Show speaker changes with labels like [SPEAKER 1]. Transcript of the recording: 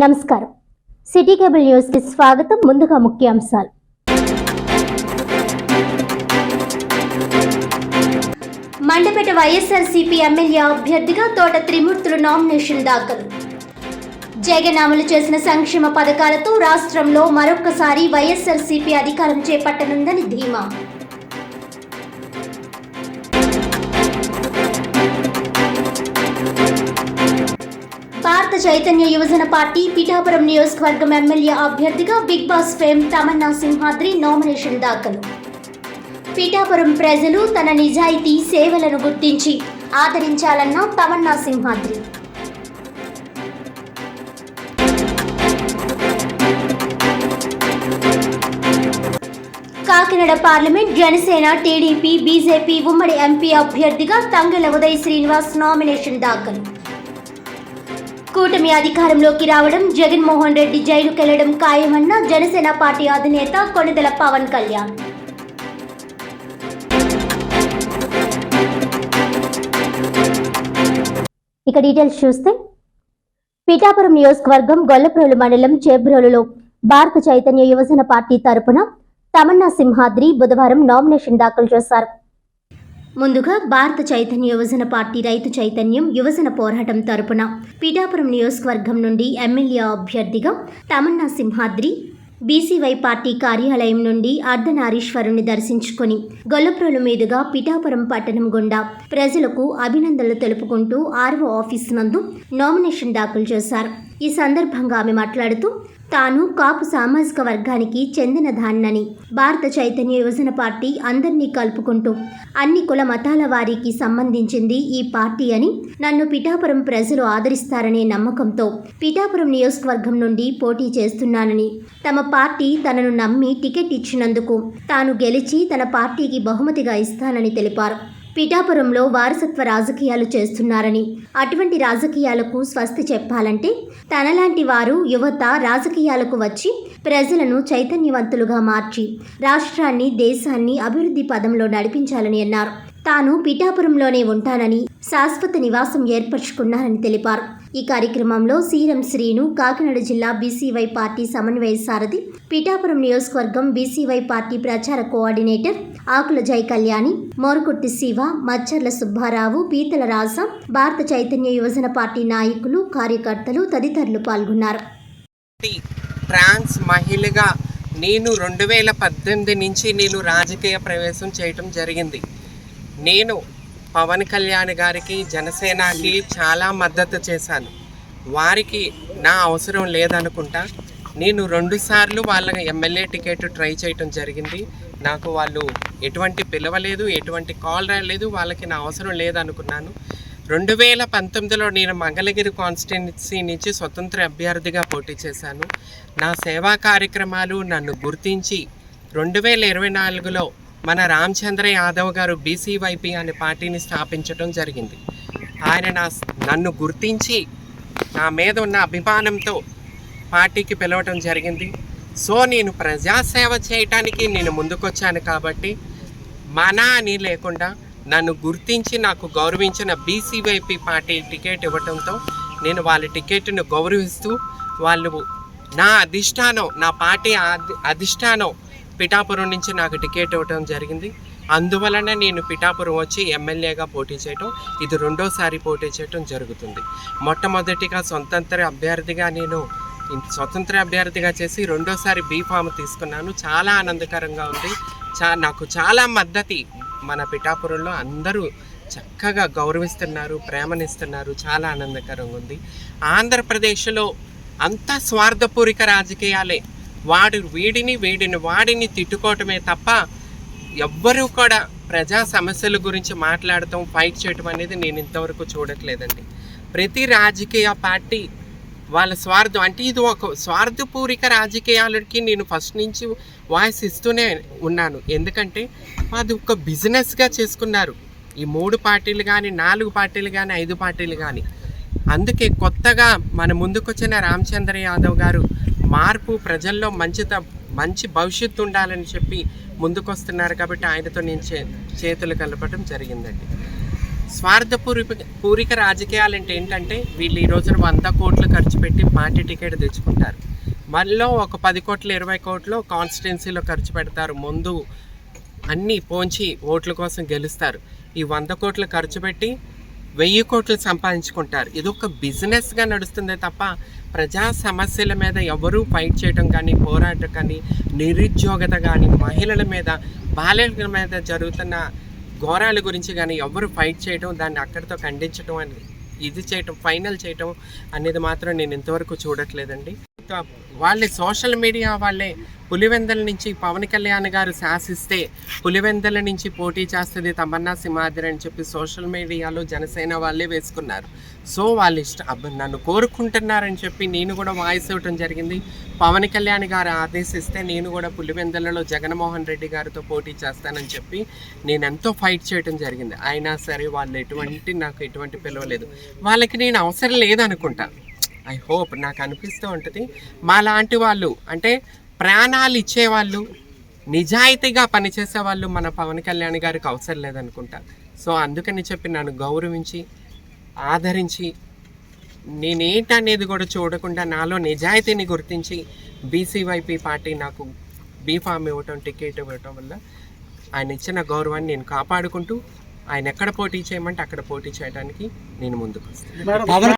[SPEAKER 1] నమస్కారం. City cable news కి స్వాగతం. ముందుగా ముఖ్యాంశాలు. మండపేట వైఎస్ఆర్సీపీ ఎమ్మెల్యే అభ్యర్థిగా తోట త్రిమూర్తులు నామినేషన్ దాఖలు. జగన్ అమలు చేసిన సంక్షేమ పథకాలతో రాష్ట్రంలో మరొక్కసారి వైఎస్ఆర్సీపీ అధికారం చేపట్టనుందని ధీమా. భారత చైతన్య యువజన పార్టీ పిఠాపురం నియోజకవర్గం ఎమ్మెల్యే అభ్యర్థిగా big boss fame Tamanna Simhadri nomination దాఖలు. పిఠాపురం ప్రజలు తన నిజాయితీ సేవలను గుర్తించి ఆదరించాలన్న Tamanna Simhadri. Kakinada parliament Janasena, TDP, BJP ఉమ్మడి ఎంపీ అభ్యర్థిగా తంగెల ఉదయ్ శ్రీనివాస్ నామినేషన్ దాఖలు. కూటమి అధికారంలోకి రావడం, జగన్మోహన్ రెడ్డి జైలుకెళ్లడం ఖాయమన్న జనసేన పార్టీ అధినేత కొణిదెల పవన్ కళ్యాణ్. ఇక డీటెయిల్స్ చూస్తే, పిఠాపురం నియోజకవర్గం గొల్లప్రోలు మండలం చేబ్రోలులో భారత చైతన్య యువజన పార్టీ తరపున తమన్నా సింహాద్రి బుధవారం నామినేషన్ దాఖలు చేశారు. ముందుగా భారత చైతన్య యువజన పార్టీ రైతు చైతన్యం యువజన పోరాటం తరపున పిఠాపురం నియోజకవర్గం నుండి ఎమ్మెల్యే అభ్యర్థిగా తమన్నా సింహాద్రి బీసీవై పార్టీ కార్యాలయం నుండి అర్ధనారీశ్వరుని దర్శించుకొని గొల్లప్రోలు మీదుగా పిఠాపురం పట్టణం గుండా ప్రజలకు అభినందనలు తెలుపుకుంటూ ఆర్ఓ ఆఫీస్ నందు నామినేషన్ దాఖలు చేశారు. ఈ సందర్భంగా ఆమె మాట్లాడుతూ, తాను కాపు సామాజిక వర్గానికి చెందిన దాన్నని, భారత చైతన్య యువజన పార్టీ అందరినీ కలుపుకుంటూ అన్ని కుల మతాల వారికి సంబంధించింది ఈ పార్టీ అని, నన్ను పిఠాపురం ప్రజలు ఆదరిస్తారనే నమ్మకంతో పిఠాపురం నియోజకవర్గం నుండి పోటీ చేస్తున్నానని, తమ పార్టీ తనను నమ్మి టికెట్ ఇచ్చినందుకు తాను గెలిచి తన పార్టీకి బహుమతిగా ఇస్తానని తెలిపారు. పిఠాపురంలో వారసత్వ రాజకీయాలు చేస్తున్నారని, అటువంటి రాజకీయాలకు స్వస్తి చెప్పాలంటే తనలాంటి వారు యువత రాజకీయాలకు వచ్చి ప్రజలను చైతన్యవంతులుగా మార్చి రాష్ట్రాన్ని, దేశాన్ని అభివృద్ధి పదంలో నడిపించాలని అన్నారు. తాను పిఠాపురంలోనే ఉంటానని, శాశ్వత నివాసం ఏర్పరచుకున్నానని తెలిపారు. ఈ కార్యక్రమంలో సీరం శ్రీను, కాకినాడ జిల్లా బీసీవై పార్టీ సమన్వయ సారథి, పిఠాపురం నియోజకవర్గం బీసీవై పార్టీ ప్రచార కోఆర్డినేటర్ ఆకుల జై కళ్యాణి, మోరుకుర్తి శివ, మచ్చర్ల సుబ్బారావు, పీతల రాజ, భారత చైతన్య యువజన పార్టీ నాయకులు, కార్యకర్తలు తదితరులు పాల్గొన్నారు.
[SPEAKER 2] ట్రాన్స్ మహిళగా నేను 2018 నుంచి నేను రాజకీయ ప్రవేశం చేయటం జరిగింది. నేను పవన్ కళ్యాణ్ గారికి, జనసేనకి చాలా మద్దతు చేశాను. వారికి నా అవసరం లేదనుకుంటా నేను 2 సార్లు వాళ్ళ ఎమ్మెల్యే టికెట్ ట్రై చేయటం జరిగింది. నాకు వాళ్ళు ఎటువంటి పిలవలేదు, ఎటువంటి కాల్ రాలేదు, వాళ్ళకి నా అవసరం లేదనుకున్నాను. 2019లో నేను మంగళగిరి కాన్స్టిట్యున్సీ నుంచి స్వతంత్ర అభ్యర్థిగా పోటీ చేశాను. నా సేవా కార్యక్రమాలు నన్ను గుర్తించి 2024లో మన రామచంద్ర యాదవ్ గారు బీసీవైపీ అనే పార్టీని స్థాపించడం జరిగింది. ఆయన నన్ను గుర్తించి నా మీద ఉన్న అభిమానంతో పార్టీకి పిలవటం జరిగింది. సో నేను ప్రజాసేవ చేయటానికి నేను ముందుకొచ్చాను కాబట్టి మన అని లేకుండా నన్ను గుర్తించి నాకు గౌరవించిన బీసీవైపీ పార్టీ టికెట్ ఇవ్వటంతో నేను వాళ్ళ టికెట్ను గౌరవిస్తూ, వాళ్ళు నా అధిష్టానం, నా పార్టీ అధిష్టానం పిఠాపురం నుంచి నాకు టికెట్ ఇవ్వటం జరిగింది. అందువలన నేను పిఠాపురం వచ్చి ఎమ్మెల్యేగా పోటీ చేయటం, ఇది 2వసారి పోటీ చేయటం జరుగుతుంది. మొట్టమొదటిగా స్వతంత్ర అభ్యర్థిగా చేసి 2వసారి బీఫామ్ తీసుకున్నాను. చాలా ఆనందకరంగా ఉంది. నాకు చాలా మద్దతు మన పిఠాపురంలో అందరూ చక్కగా గౌరవిస్తున్నారు, ప్రేమనిస్తున్నారు. చాలా ఆనందకరంగా ఉంది. ఆంధ్రప్రదేశ్లో అంతా స్వార్థపూరిత రాజకీయాలే. వాడిని తిట్టుకోవటమే తప్ప ఎవ్వరూ కూడా ప్రజా సమస్యల గురించి మాట్లాడటం, ఫైట్ చేయటం అనేది నేను ఇంతవరకు చూడట్లేదండి. ప్రతి రాజకీయ పార్టీ వాళ్ళ స్వార్థం, అంటే ఇది ఒక స్వార్థపూరిత రాజకీయాలకి నేను ఫస్ట్ నుంచి వాయిస్ ఇస్తూనే ఉన్నాను. ఎందుకంటే అది ఒక బిజినెస్గా చేసుకున్నారు ఈ 3 పార్టీలు కానీ, 4 పార్టీలు కానీ, 5 పార్టీలు కానీ. అందుకే కొత్తగా మన ముందుకొచ్చిన రామచంద్ర యాదవ్ గారు మార్పు, ప్రజల్లో మంచి భవిష్యత్తు ఉండాలని చెప్పి ముందుకొస్తున్నారు కాబట్టి ఆయనతో నేను చేతులు కలపడం జరిగిందండి. పూరిక రాజకీయాలు అంటే ఏంటంటే వీళ్ళు ఈ రోజున 100 కోట్లు ఖర్చు పెట్టి పార్టీ టికెట్ తెచ్చుకుంటారు. మళ్ళీ ఒక 10 కోట్లు 20 కోట్లు కాన్స్టిట్యున్సీలో ఖర్చు పెడతారు. ముందు అన్నీ పోంచి ఓట్ల కోసం గెలుస్తారు. ఈ 100 కోట్లు ఖర్చు పెట్టి 1000 కోట్లు సంపాదించుకుంటారు. ఇది ఒక బిజినెస్గా నడుస్తుందే తప్ప ప్రజా సమస్యల మీద ఎవరూ ఫైట్ చేయడం కానీ, పోరాటం కానీ, నిరుద్యోగత కానీ, మహిళల మీద, బాలికల మీద జరుగుతున్న ఘోరాల గురించి కానీ ఎవరు ఫైట్ చేయడం, దాన్ని అక్కడితో ఖండించడం అని ఇది చేయటం, ఫైనల్ చేయటం అనేది మాత్రం నేను ఇంతవరకు చూడట్లేదండి. వాళ్ళే సోషల్ మీడియా వాళ్ళే పులివెందల నుంచి పవన్ కళ్యాణ్ గారు శాసిస్తే పులివెందల నుంచి పోటీ చేస్తుంది తమన్నా సింహాద్రి అని చెప్పి సోషల్ మీడియాలో జనసేన వాళ్ళే వేసుకున్నారు. సో వాళ్ళు నన్ను కోరుకుంటున్నారని చెప్పి నేను కూడా వాయిస్ ఇవ్వటం జరిగింది. పవన్ కళ్యాణ్ గారు ఆదేశిస్తే నేను కూడా పులివెందలలో జగన్మోహన్ రెడ్డి గారితో పోటీ చేస్తానని చెప్పి నేను ఎంతో ఫైట్ చేయడం జరిగింది. అయినా సరే వాళ్ళు నాకు ఎటువంటి పిలవలేదు. వాళ్ళకి నేను అవసరం లేదనుకుంటా. ఐ హోప్, నాకు అనిపిస్తూ ఉంటుంది మా లాంటి వాళ్ళు అంటే ప్రాణాలు ఇచ్చేవాళ్ళు, నిజాయితీగా పనిచేసే వాళ్ళు మన పవన్ కళ్యాణ్ గారికి అవసరం లేదనుకుంటా. సో అందుకని చెప్పి నన్ను గౌరవించి ఆదరించి నేనేంటనేది కూడా చూడకుండా నాలో నిజాయితీని గుర్తించి బీసీవైపీ పార్టీ నాకు బీఫామ్ ఇవ్వటం, టికెట్ ఇవ్వటం వల్ల ఆయన ఇచ్చిన గౌరవాన్ని నేను కాపాడుకుంటూ ఆయన ఎక్కడ పోటీ చేయమంటే అక్కడ పోటీ చేయడానికి నేను ముందుకు వస్తాను.